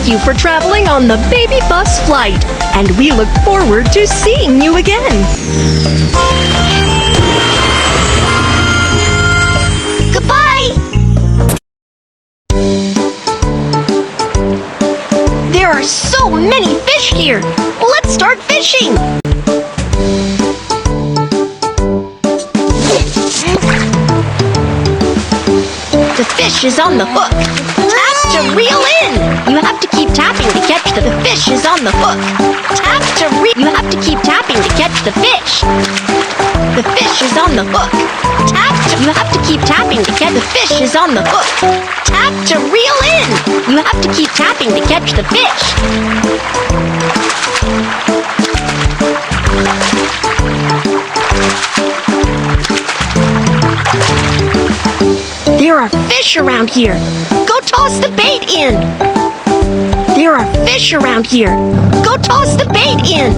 thank you for traveling on the Baby Bus flight, and we look forward to seeing you again. Goodbye! There are so many fish here. Let's start fishing. The fish is on the hook. Tap to reel in. You have to keep tapping to catch the fish is on the hook. Tap to reel. You have to keep tapping to catch the fish. The fish is on the hook. Tap to. You have to keep tapping to catch the fish is on the hook. Tap to reel in. You have to keep tapping to catch the fish. There are fish around here. Go toss the bait in. There are fish around here. Go toss the bait in.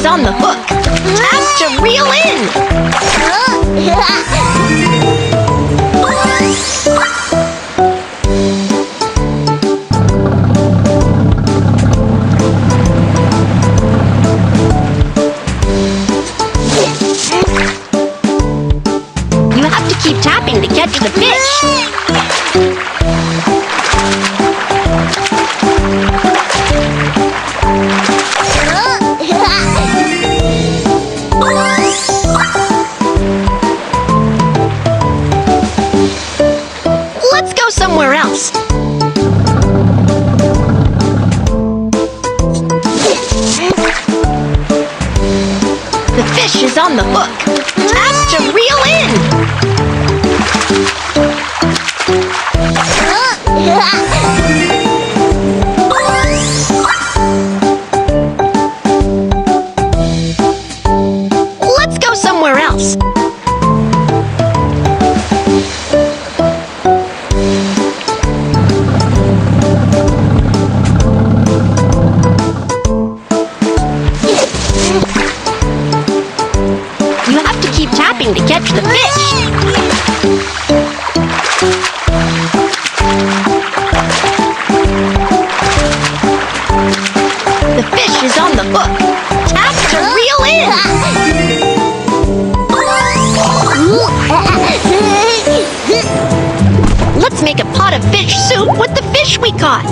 On the hook. Tap to reel in. You have to keep tapping to catch the fish. Let's go somewhere else. The fish is on the hook. Tap to reel in. Let's go somewhere else. You have to keep tapping to catch the fish. The fish is on the hook. Tap to reel in. Let's make a pot of fish soup with the fish we caught.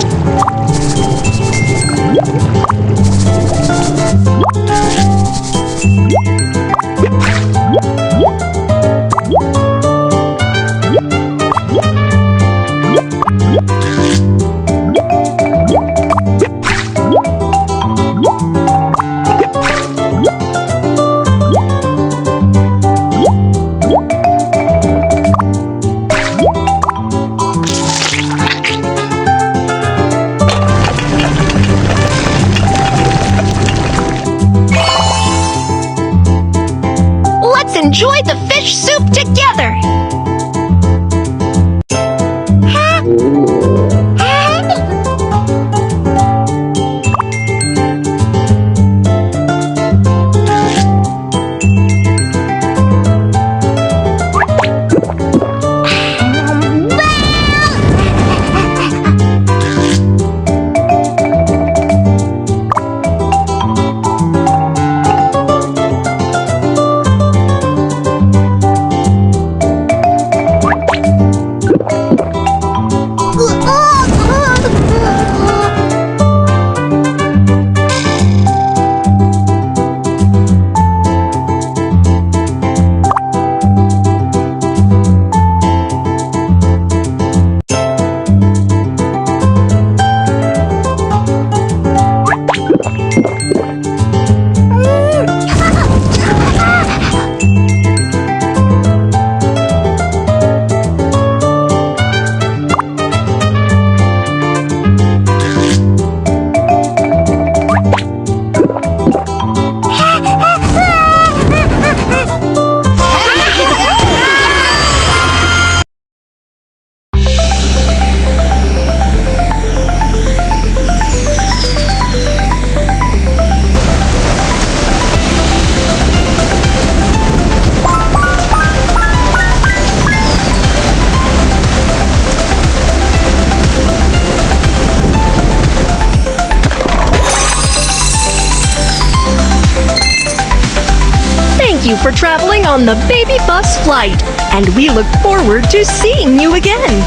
you for traveling on the baby bus flight, and we look forward to seeing you again.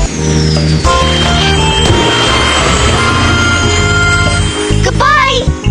Goodbye!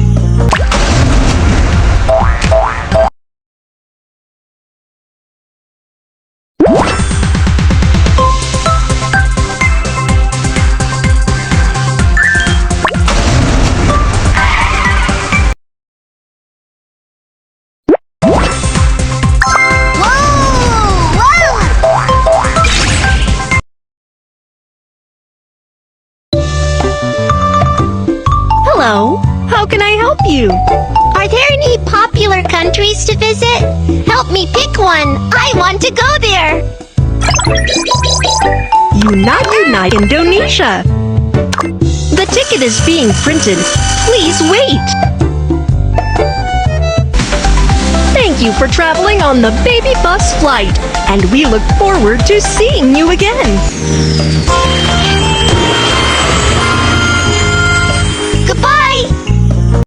Hello, how can I help you? Are there any popular countries to visit? Help me pick one. I want to go there. Unite Indonesia. The ticket is being printed. Please wait. Thank you for traveling on the baby bus flight, and we look forward to seeing you again.